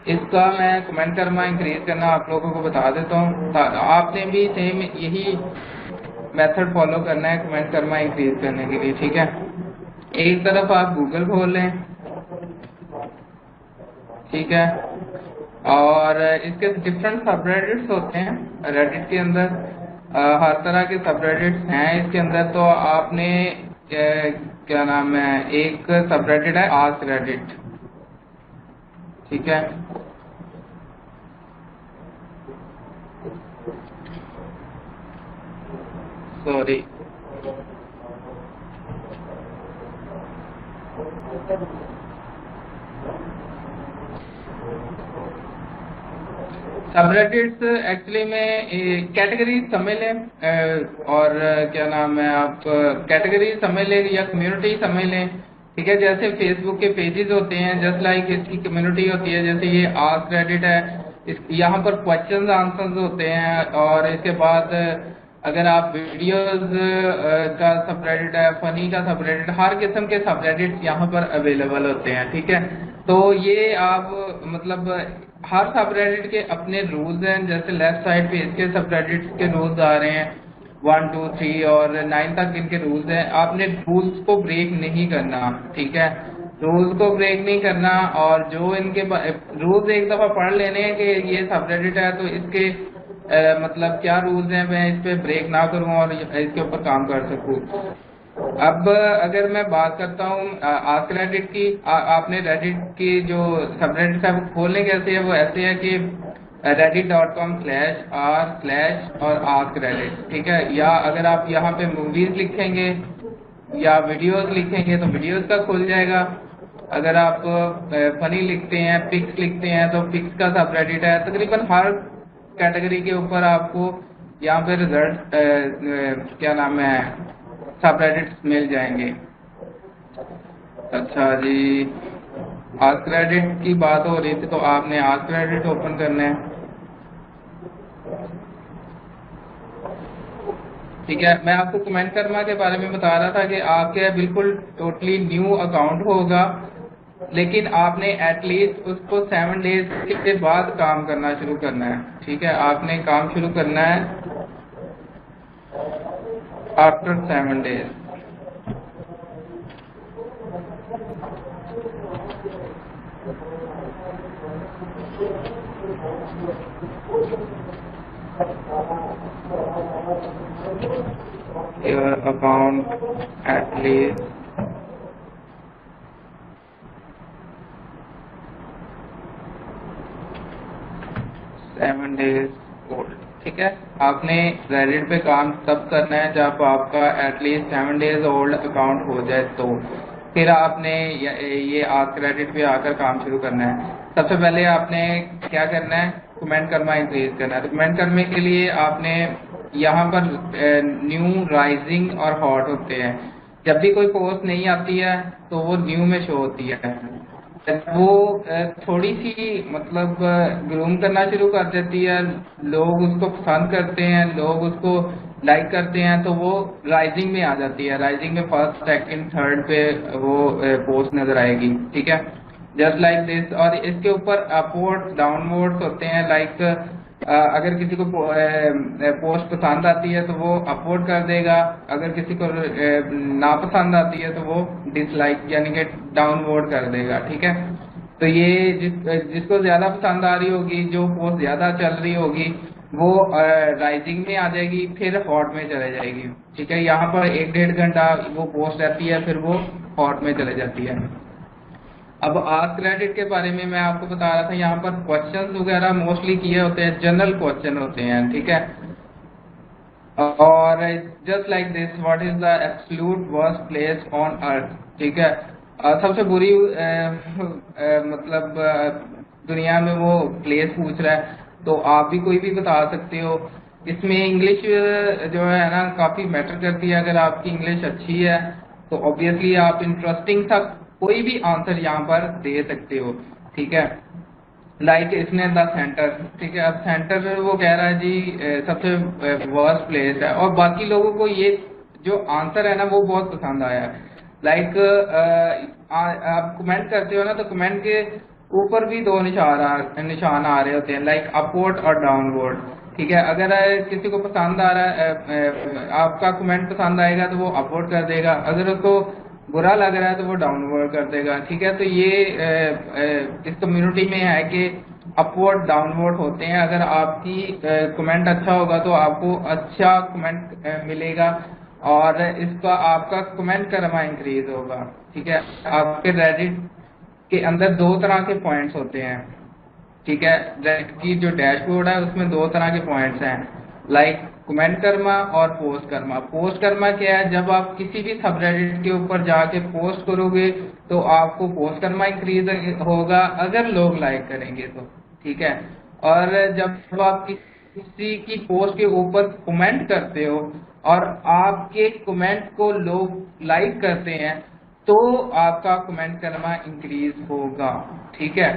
इसका मैं कमेंट करना इंक्रीज करना आप लोगों को बता देता हूँ। आपने भी सेम यही मेथड फॉलो करना है कमेंट करना इंक्रीज करने के लिए, ठीक है। एक तरफ आप गूगल खोल लें, ठीक है, और इसके डिफरेंट सबरेडिट्स होते हैं रेडिट के अंदर। हर तरह के सबरेडिट्स हैं इसके अंदर। तो आपने क्या नाम है, एक सबरेडिट है आस्क रेडिट, ठीक है। सॉरी, सबरेडिट्स एक्चुअली में कैटेगरी समझ लें, और क्या नाम है, आप कैटेगरी समझ लें या कम्युनिटी समझ लें, ठीक है। जैसे फेसबुक के पेजेस होते हैं, जस्ट लाइक इसकी कम्युनिटी होती है। जैसे ये आस्क रेडिट है, यहाँ पर क्वेश्चंस आंसर्स होते हैं, और इसके बाद अगर आप वीडियोस का सबरेडिट है, फनी का सबरेडिट, हर किस्म के सबरेडिट्स यहाँ पर अवेलेबल होते हैं, ठीक है। तो ये आप मतलब हर सबरेडिट के अपने रूल्स हैं। जैसे लेफ्ट साइड पे इसके सबरेडिट्स के रूल्स आ रहे हैं 1, 2, 3 और 9 तक इनके रूल्स हैं। आपने रूल्स को ब्रेक नहीं करना, ठीक है, रूल्स को ब्रेक नहीं करना। और जो इनके रूल्स एक दफा पढ़ लेने हैं कि ये सबरेडिट है, तो इसके मतलब क्या रूल्स हैं, मैं इस पे ब्रेक ना करूं और इसके ऊपर काम कर सकूं। अब अगर मैं बात करता हूँ आस्क रेडिट की, आपने रेडिट की जो सबरेडिट है वो खोलने कैसे है, वो ऐसे है कि reddit.com/r/ और आस्क रेडिट, ठीक है। या अगर आप यहाँ पे मूवीज लिखेंगे या वीडियोस लिखेंगे तो वीडियोस का खुल जाएगा। अगर आप फनी लिखते हैं, पिक्स लिखते हैं, तो पिक्स का सबरेडिट है। तकरीबन हर कैटेगरी के ऊपर आपको यहाँ पे रिजल्ट क्या नाम है, सबरेडिट्स मिल जाएंगे। अच्छा जी, आस्क रेडिट की बात हो रही थी, तो आपने आस्क रेडिट ओपन करना है, ठीक है। मैं आपको कमेंट कर्मा के बारे में बता रहा था कि आपके बिल्कुल टोटली न्यू अकाउंट होगा, लेकिन आपने एटलीस्ट उसको 7 डेज के बाद काम करना शुरू करना है, ठीक है। आपने काम शुरू करना है after 7 days. Your account at least 7 days old, ठीक है। आपने रेडिट पे काम तब करना है जब आपका एटलीस्ट 7 डेज ओल्ड अकाउंट हो जाए, तो फिर आपने ये आस्क रेडिट पे आकर काम शुरू करना है। सबसे पहले आपने क्या करना है, कमेंट करना इंक्रीज करना है। तो कमेंट करने के लिए आपने यहाँ पर न्यू, राइजिंग और हॉट होते हैं। जब भी कोई पोस्ट नहीं आती है तो वो न्यू में शो होती है। वो थोड़ी सी मतलब ग्रूम करना शुरू कर देती है, लोग उसको पसंद करते हैं, लोग उसको लाइक करते हैं, तो वो राइजिंग में आ जाती है। राइजिंग में फर्स्ट, सेकंड, थर्ड पे वो पोस्ट नजर आएगी, ठीक है, जस्ट लाइक दिस। और इसके ऊपर अपवर्ड्स, डाउनवर्ड्स होते हैं। लाइक अगर किसी को पोस्ट पसंद आती है तो वो अपवर्ड कर देगा, अगर किसी को नापसंद आती है तो वो डिसलाइक यानी कि डाउनवर्ड कर देगा, ठीक है। तो ये जिसको ज्यादा पसंद आ रही होगी, जो पोस्ट ज्यादा चल रही होगी, वो राइजिंग में आ जाएगी, फिर हॉट में चले जाएगी, ठीक है। यहाँ पर 1-1.5 घंटा वो पोस्ट रहती है, फिर वो हॉट में चले जाती है। अब आस्क रेडिट के बारे में मैं आपको बता रहा था, यहाँ पर क्वेश्चंस वगैरह मोस्टली किए होते हैं, जनरल क्वेश्चन होते हैं, ठीक है। और just like this, what is the absolute worst place on earth, ठीक है। सबसे बुरी मतलब दुनिया में वो प्लेस पूछ रहा है, तो आप भी कोई भी बता सकते हो। इसमें इंग्लिश जो है ना काफी मैटर करती है। अगर आपकी इंग्लिश अच्छी है तो ऑब्वियसली आप इंटरेस्टिंग सा कोई भी आंसर यहाँ पर दे सकते हो, ठीक है। लाइक इसने द सेंटर, ठीक है। अब सेंटर वो कह रहा है जी सबसे वर्स्ट प्लेस है, और बाकी लोगों को ये जो आंसर है ना वो बहुत पसंद आया है। लाइक आप कमेंट करते हो ना, तो कमेंट के ऊपर भी दो निशान आ रहे होते हैं, लाइक अपवर्ड और डाउनवर्ड। ठीक है, अगर किसी को पसंद आ रहा है, आपका कमेंट पसंद आएगा तो वो अपवर्ड कर देगा, अगर उसको बुरा लग रहा है तो वो डाउनवर्ड कर देगा। ठीक है, तो ये इस कम्युनिटी में है कि अपवर्ड डाउनवर्ड होते हैं। अगर आपकी कमेंट अच्छा होगा तो आपको अच्छा कमेंट मिलेगा और इसका आपका कमेंट करना इंक्रीज होगा। ठीक है, आपके रेडिट के अंदर दो तरह के पॉइंट्स होते हैं। ठीक है, रेडिट की जो डैशबोर्ड है उसमें दो तरह के पॉइंट्स हैं, लाइक कमेंट करना और पोस्ट करना। पोस्ट करना क्या है, जब आप किसी भी सब रेडिट के ऊपर जाके पोस्ट करोगे तो आपको पोस्ट करना इंक्रीज होगा अगर लोग लाइक करेंगे तो। ठीक है, और जब आप किसी की पोस्ट के ऊपर कमेंट करते हो और आपके कमेंट को लोग लाइक करते हैं तो आपका कमेंट करना इंक्रीज होगा। ठीक है,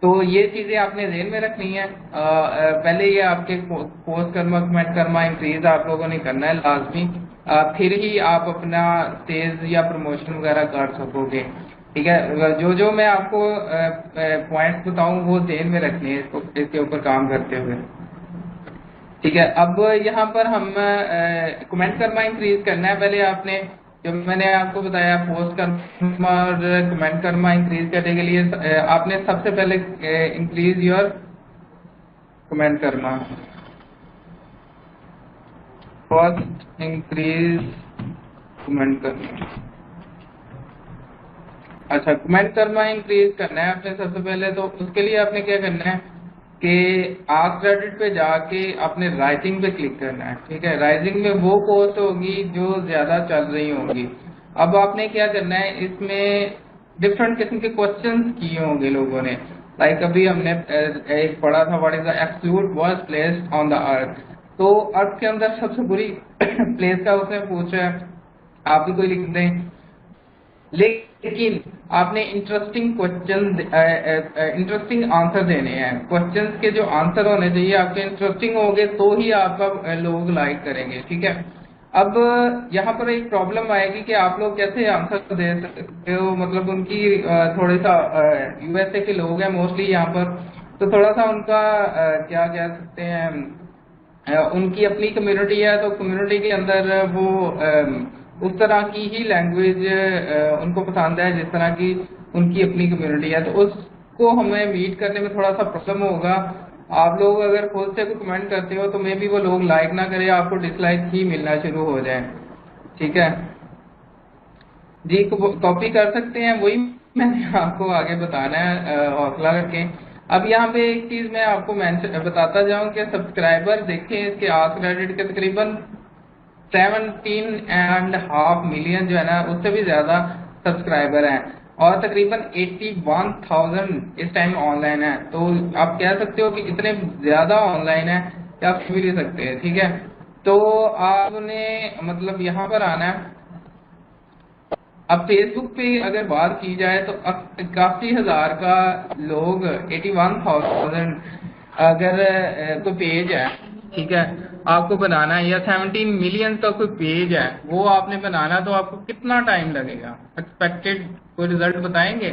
तो ये चीजें आपने ध्यान में रखनी है। पहले ये आपके पोस्ट करना कमेंट करना इंक्रीज आप लोगों ने करना है लाजमी, फिर ही आप अपना सेल्स या प्रमोशन वगैरह कर सकोगे। ठीक है, जो जो मैं आपको पॉइंट्स बताऊं वो ध्यान में रखने हैं इसके ऊपर काम करते हुए। ठीक है, अब यहाँ पर हम कमेंट करना इंक्रीज करना है। पहले आपने जो मैंने आपको बताया पोस्ट करना और कमेंट करना इंक्रीज करने के लिए आपने सबसे पहले इंक्रीज योर कमेंट करना, फर्स्ट इंक्रीज कमेंट करना। अच्छा, कमेंट करना इंक्रीज करना है आपने सबसे पहले, तो उसके लिए आपने क्या करना है कि आस्क रेडिट पे जाके आपने राइजिंग पे क्लिक करना है। ठीक है, राइजिंग में वो पोस्ट होगी जो ज्यादा चल रही होंगी। अब आपने क्या करना है, इसमें डिफरेंट किस्म के क्वेश्चंस किए होंगे लोगों ने, लाइक अभी हमने एक पढ़ा था what is the absolute worst place on the earth. तो अर्थ के अंदर सबसे बुरी प्लेस का उसने पूछा है, आप भी कोई लिख दें, लेकिन आपने इंटरेस्टिंग क्वेश्चन इंटरेस्टिंग आंसर देने हैं। क्वेश्चंस के जो आंसर होने चाहिए आपके इंटरेस्टिंग होंगे तो ही आपका लोग लाइक करेंगे। ठीक है, अब यहाँ पर एक प्रॉब्लम आएगी कि आप लोग कैसे आंसर दे सकते हो, मतलब उनकी थोड़ी सा यूएसए के लोग हैं मोस्टली यहाँ पर, तो थोड़ा सा उनका क्या कह सकते हैं, उनकी अपनी कम्युनिटी है, तो कम्युनिटी के अंदर वो उस तरह की ही लैंग्वेज उनको पसंद है जिस तरह की उनकी अपनी कम्युनिटी है, तो उसको हमें मीट करने में थोड़ा सा प्रॉब्लम होगा। आप लोग अगर खुद से कोई कमेंट करते हो तो मे बी वो लोग लाइक ना करे, आपको डिसलाइक ही मिलना शुरू हो जाए। ठीक है जी, कॉपी कर सकते हैं, वही मैंने आपको आगे बताना है हौसला करके। अब यहाँ पे एक चीज मैं आपको बताता जाऊं कि सब्सक्राइबर देखें इसके आस्क रेडिट के तकरीबन 17.5 मिलियन जो है ना उससे भी ज्यादा सब्सक्राइबर हैं और तकरीबन 81,000 इस टाइम ऑनलाइन है। तो आप कह सकते हो कि इतने ज्यादा ऑनलाइन है कि आप भी ले सकते हैं। ठीक है, तो आपने मतलब यहाँ पर आना है। अब फेसबुक पे अगर बात की जाए तो 81,000 का लोग 81,000 अगर तो पेज है, ठीक है, आपको बनाना है, या 17 मिलियन तक कोई पेज है वो आपने बनाना, तो आपको कितना टाइम लगेगा? एक्सपेक्टेड कोई रिजल्ट बताएंगे?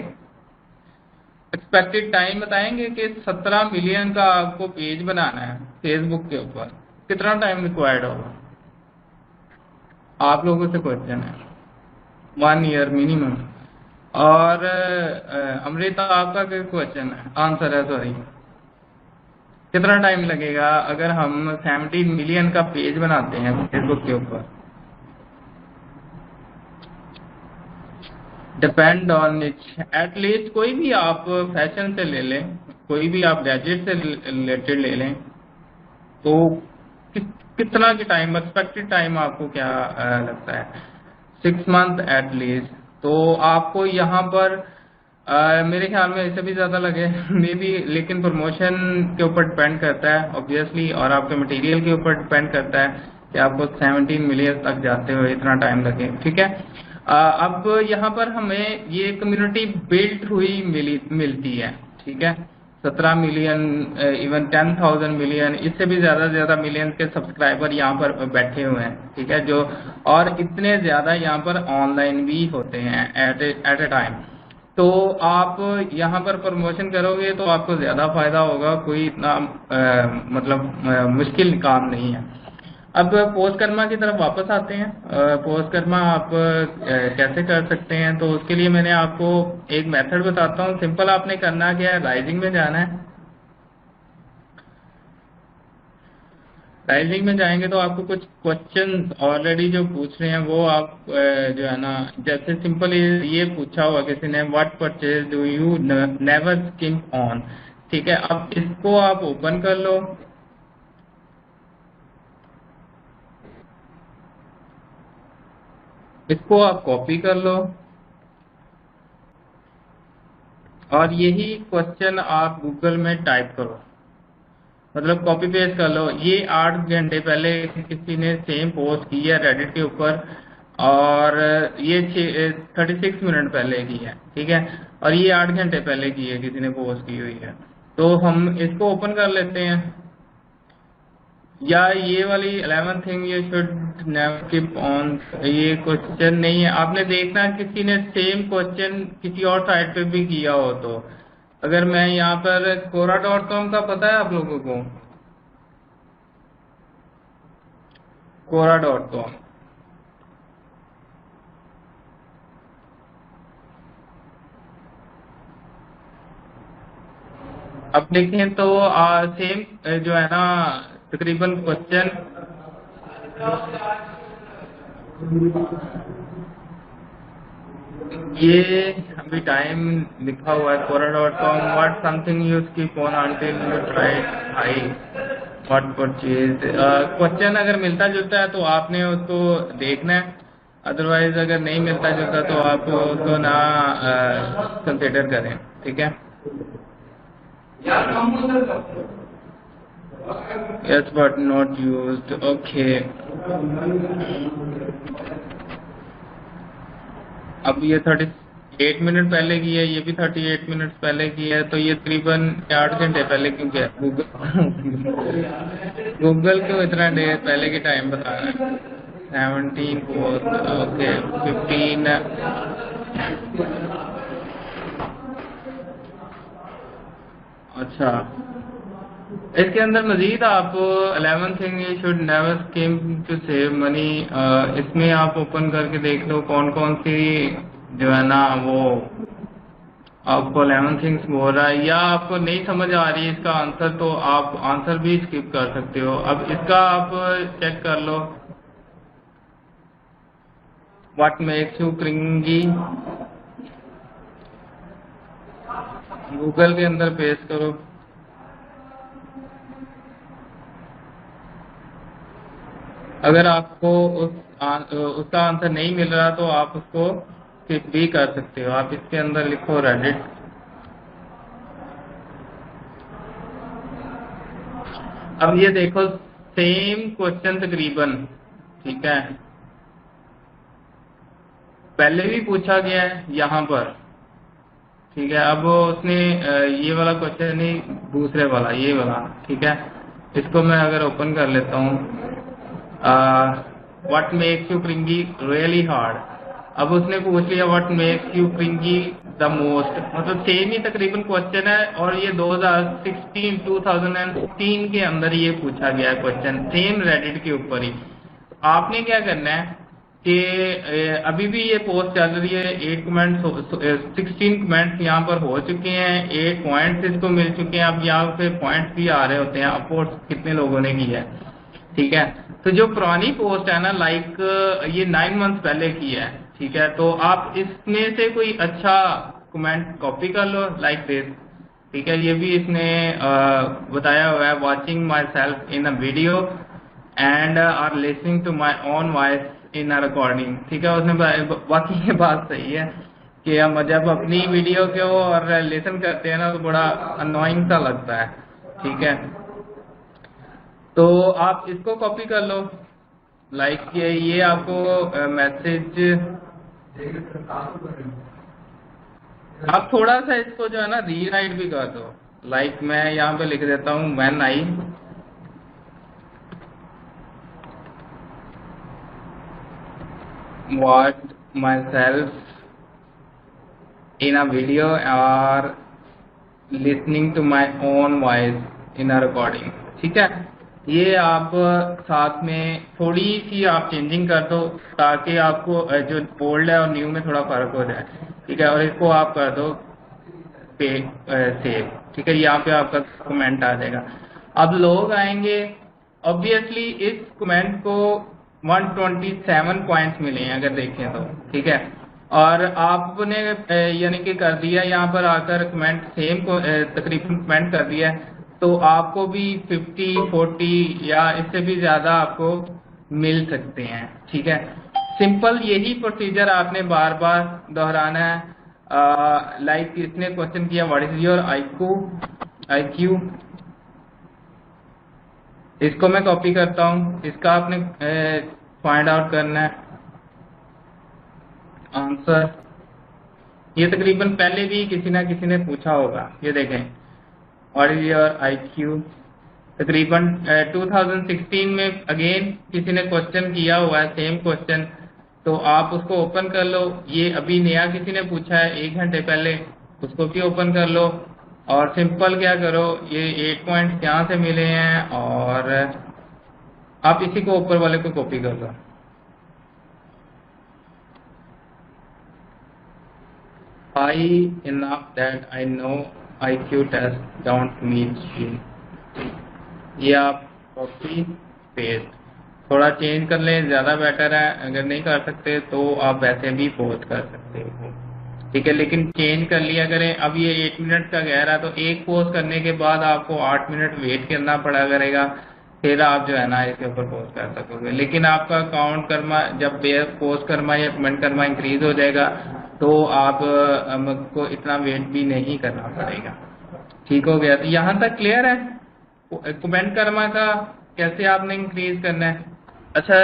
एक्सपेक्टेड टाइम बताएंगे कि 17 मिलियन का आपको पेज बनाना है फेसबुक के ऊपर, कितना टाइम रिक्वायर्ड होगा? आप लोगों से क्वेश्चन है, 1 ईयर मिनिमम। और अमृता आपका क्या क्वेश्चन है, आंसर है सॉरी, कितना टाइम लगेगा अगर हम 17 मिलियन का पेज बनाते हैं फेसबुक के ऊपर? डिपेंड ऑन एटलीस्ट कोई भी आप फैशन से ले लें, कोई भी आप गैजेट से रिलेटेड ले लें, तो कितना की टाइम एक्सपेक्टेड टाइम आपको क्या लगता है? 6 मंथ एटलीस्ट। तो आपको यहाँ पर मेरे ख्याल में इससे भी ज्यादा लगे मे बी, लेकिन प्रमोशन के ऊपर डिपेंड करता है ऑब्वियसली, और आपके मटेरियल के ऊपर डिपेंड करता है कि आपको 17 मिलियन तक जाते हुए इतना टाइम लगे। ठीक है, अब यहाँ पर हमें ये कम्युनिटी बिल्ट हुई मिलती है। ठीक है, 17 मिलियन इवन 10,000 मिलियन, इससे भी ज्यादा मिलियन के सब्सक्राइबर यहाँ पर बैठे हुए हैं। ठीक है, जो और इतने ज्यादा यहाँ पर ऑनलाइन भी होते हैं एट ए टाइम। तो आप यहाँ पर प्रमोशन करोगे तो आपको ज़्यादा फायदा होगा, कोई इतना मुश्किल काम नहीं है। अब पोस्ट कर्मा की तरफ वापस आते हैं। पोस्ट कर्मा आप कैसे कर सकते हैं, तो उसके लिए मैंने आपको एक मेथड बताता हूँ। सिंपल आपने करना क्या है, राइजिंग में जाना है। राइजिंग में जाएंगे तो आपको कुछ क्वेश्चन ऑलरेडी जो पूछ रहे हैं वो आप जो है ना, जैसे सिंपल ये पूछा हुआ किसी ने, what purchase do you never skip on. ठीक है, अब इसको आप ओपन कर लो। इसको आप कॉपी कर लो और यही क्वेश्चन आप गूगल में टाइप करो, मतलब कॉपी पेस्ट कर लो। ये 8 घंटे पहले किसी ने सेम पोस्ट की है रेडिट के ऊपर, और ये 36 मिनट पहले की है। ठीक है, और ये 8 घंटे पहले की है, किसी ने पोस्ट की हुई है। तो हम इसको ओपन कर लेते हैं। या ये वाली 11 thing you should never keep on, ये क्वेश्चन नहीं है। आपने देखना किसी ने सेम क्वेश्चन किसी और साइट पे भी किया हो। तो अगर मैं यहाँ पर quora.com का पता है आप लोगों को, quora.com, अब देखें तो सेम जो है ना, तकरीबन क्वेश्चन ये अभी टाइम लिखा हुआ है quora.com, what something you skip on until you try high what purchase. Question अगर मिलता जुलता है तो आपने उसको देखना है, अदरवाइज अगर नहीं मिलता जुलता तो आप उसको ना कंसिडर करें। ठीक है, yes but not used, okay. अब ये 38 मिनट पहले की है, ये भी 38 मिनट पहले की है, तो ये तकरीबन 8 घंटे पहले की है। गूगल क्यों इतना देर पहले की टाइम बता रहा है। 17 पोस्ट, ओके 15। अच्छा, इसके अंदर मजीद आप 11 thing you should never skim to save money, इसमें आप ओपन करके देख लो कौन कौन सी जो है ना वो आपको 11 थिंग्स बोल रहा है। या आपको नहीं समझ आ रही है इसका आंसर, तो आप आंसर भी स्किप कर सकते हो। अब इसका आप चेक कर लो, व्हाट मेक्स यू क्रिंगी, गूगल के अंदर पेस्ट करो। अगर आपको उसका आंसर नहीं मिल रहा तो आप उसको स्किप भी कर सकते हो। आप इसके अंदर लिखो रेडिट, अब ये देखो सेम क्वेश्चन तकरीबन, ठीक है, पहले भी पूछा गया है यहाँ पर। ठीक है, अब उसने ये वाला क्वेश्चन नहीं, दूसरे वाला, ये वाला। ठीक है, इसको मैं अगर ओपन कर लेता हूँ, what makes you cringy really hard. अब उसने पूछ लिया what makes you cringy the most, मतलब सेम ही तकरीबन क्वेश्चन है, और ये 2016 के अंदर ये पूछा गया क्वेश्चन, सेम रेडिट के ऊपर ही। आपने क्या करना है कि अभी भी ये पोस्ट चल रही है, 16 कमेंट्स यहाँ पर हो चुके हैं, 8 पॉइंट्स इसको मिल चुके हैं। अब यहाँ पे पॉइंट्स भी आ रहे होते हैं, अपोर्ट कितने लोगों ने की है। ठीक है, तो जो पुरानी पोस्ट है ना, लाइक ये 9 मंथ्स पहले की है। ठीक है, तो आप इसमें से कोई अच्छा कमेंट कॉपी कर लो, लाइक दिस। ठीक है, ये भी इसने बताया हुआ है, watching myself in a video and are listening to my own voice in a recording. ठीक है, उसने बाकी ये बात सही है कि हम जब अपनी वीडियो को और लिसन करते हैं ना तो बड़ा अनोइंग सा लगता है। ठीक है, तो आप इसको कॉपी कर लो, लाइक ये आपको मैसेज, आप थोड़ा सा इसको जो है ना रीराइट भी कर दो। लाइक मैं यहाँ पे लिख देता हूँ, when I watch my self in a video or listening to my own voice in a recording। ठीक है, ये आप साथ में थोड़ी सी आप चेंजिंग कर दो ताकि आपको जो ओल्ड है और न्यू में थोड़ा फर्क हो जाए। ठीक है, और इसको आप कर दो पे सेव। ठीक है, यहाँ पे आपका कमेंट आ जाएगा। अब लोग आएंगे, ऑब्वियसली इस कमेंट को 127 पॉइंट्स मिले हैं अगर देखें तो। ठीक है, और आपने यानी कि कर दिया यहाँ पर आकर कमेंट सेम को तकरीबन कमेंट कर दिया है, तो आपको भी 50, 40 या इससे भी ज्यादा आपको मिल सकते हैं। ठीक है, सिंपल यही प्रोसीजर आपने बार बार दोहराना है। लाइक इसने क्वेश्चन किया व्हाट इज योर IQ, इसको मैं कॉपी करता हूँ, इसका आपने फाइंड आउट करना है आंसर। ये तकरीबन पहले भी किसी ना किसी ने पूछा होगा। ये देखें व्हाट इज योर IQ, तकरीबन 2016 में अगेन किसी ने क्वेश्चन किया हुआ है सेम क्वेश्चन, तो आप उसको ओपन कर लो। ये अभी नया किसी ने पूछा है 1 घंटे पहले, उसको भी ओपन कर लो और सिंपल क्या करो, ये 8 पॉइंट्स यहाँ से मिले हैं और आप इसी को ऊपर वाले को कॉपी कर लो। High enough that I know IQ test don't meet you, ये आप कॉपी पेस्ट थोड़ा चेंज कर लें, ज्यादा बेटर है। अगर नहीं कर सकते तो आप वैसे भी पोस्ट कर सकते हो। ठीक है, लेकिन चेंज कर लिया करें। अब ये 8 मिनट का कह रहा है, तो एक पोस्ट करने के बाद आपको 8 मिनट वेट करना पड़ा करेगा, फिर आप जो है ना इसके ऊपर पोस्ट कर सकोगे। लेकिन आपका काउंट करना, जब पोस्ट करना या कमेंट करना इंक्रीज हो जाएगा तो आप को इतना वेट भी नहीं करना पड़ेगा। ठीक हो गया, तो यहाँ तक क्लियर है कमेंट करना का कैसे आपने इंक्रीज करना है। अच्छा,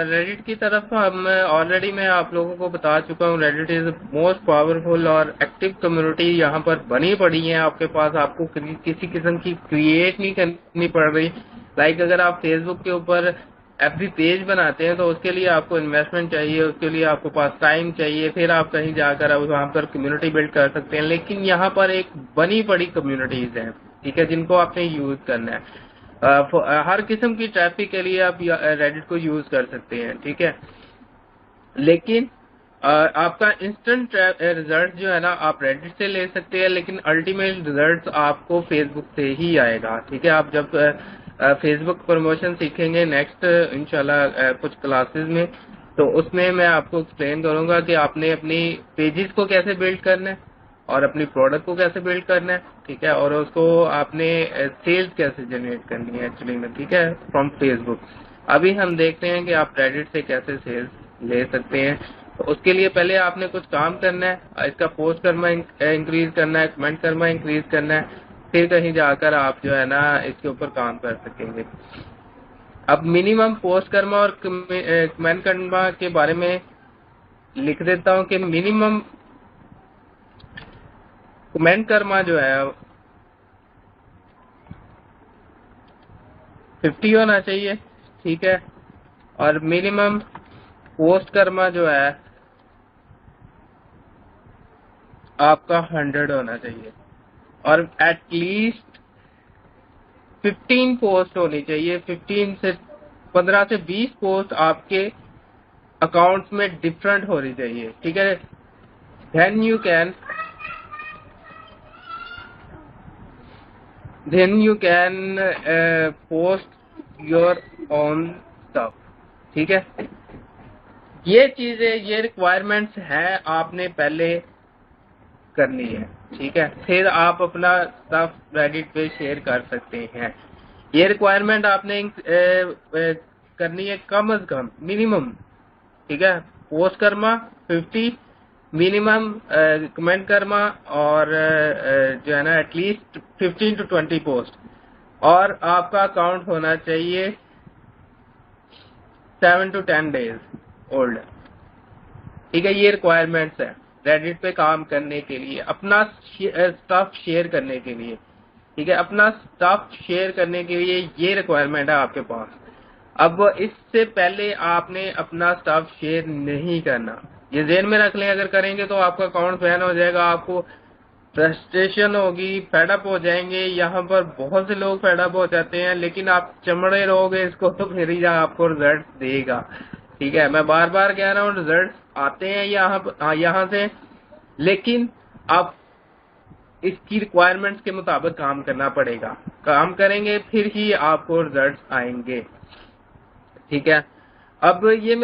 रेडिट की तरफ तो हम ऑलरेडी मैं आप लोगों को बता चुका हूँ। रेडिट इज मोस्ट पावरफुल और एक्टिव कम्युनिटी यहाँ पर बनी पड़ी है आपके पास, आपको किसी किस्म की क्रिएट नहीं करनी पड़ रही। लाइक अगर आप फेसबुक के ऊपर FB पेज बनाते हैं तो उसके लिए आपको इन्वेस्टमेंट चाहिए, उसके लिए आपको पास टाइम चाहिए, फिर आप कहीं जाकर वहाँ पर कम्युनिटी बिल्ड कर सकते हैं। लेकिन यहाँ पर एक बनी पड़ी कम्युनिटीज है, ठीक है, जिनको आपने यूज करना है। हर किस्म की ट्रैफिक के लिए आप रेडिट को यूज कर सकते हैं। ठीक है, लेकिन आपका इंस्टेंट रिजल्ट जो है ना आप रेडिट से ले सकते हैं, लेकिन अल्टीमेट रिजल्ट आपको फेसबुक से ही आएगा। ठीक है, आप जब फेसबुक प्रमोशन सीखेंगे नेक्स्ट इंशाल्लाह कुछ क्लासेस में, तो उसमें मैं आपको एक्सप्लेन करूंगा कि आपने अपनी पेजेस को कैसे बिल्ड करना है और अपनी प्रोडक्ट को कैसे बिल्ड करना है। ठीक है, और उसको आपने सेल्स कैसे जनरेट करनी है एक्चुअली में। ठीक है, फ्रॉम फेसबुक। अभी हम देखते हैं कि आप रेडिट से कैसे सेल्स ले सकते हैं। तो उसके लिए पहले आपने कुछ काम करना है, इसका पोस्ट करना इंक्रीज करना है, कमेंट करना इंक्रीज करना है, फिर कहीं जाकर आप जो है ना इसके ऊपर काम कर सकेंगे। अब मिनिमम पोस्ट करना और कमेंट करना के बारे में लिख देता हूं कि मिनिमम कमेंट करना जो है 50 होना चाहिए। ठीक है, और मिनिमम पोस्ट करना जो है आपका 100 होना चाहिए, और एटलीस्ट 15 पोस्ट होनी चाहिए। 15 से 20 पोस्ट आपके अकाउंट्स में डिफरेंट होनी चाहिए। ठीक है, then you can post your own stuff। ठीक है, ये चीजें, ये रिक्वायरमेंट्स हैं आपने पहले करनी है। ठीक है, फिर आप अपना स्टफ रेडिट पे शेयर कर सकते हैं। ये रिक्वायरमेंट आपने करनी है कम से कम मिनिमम। ठीक है, पोस्ट करना 50, मिनिमम कमेंट करना और जो है ना एटलीस्ट 15 to 20 पोस्ट, और आपका अकाउंट होना चाहिए 7 to 10 डेज ओल्ड। ठीक है, ये रिक्वायरमेंट्स है रेडिट पे काम करने के लिए, अपना स्टफ शेयर करने के लिए। ठीक है, अपना स्टफ शेयर करने के लिए ये रिक्वायरमेंट है आपके पास। अब इससे पहले आपने अपना स्टफ शेयर नहीं करना। ये ध्यान में रख लें, अगर करेंगे तो आपका अकाउंट बैन हो जाएगा, आपको फ्रस्ट्रेशन होगी, फेडअप हो जाएंगे। यहाँ पर बहुत से लोग फेडअप हो जाते हैं, लेकिन आप चमड़े रहोगे इसको तो फिर ही आपको रिजल्ट देगा। ठीक है, मैं बार बार कह रहा हूँ, रिजल्ट आते हैं यहाँ से, लेकिन आप इसकी रिक्वायरमेंट्स के मुताबिक काम करना पड़ेगा। काम करेंगे फिर ही आपको रिजल्ट आएंगे। ठीक है, अब ये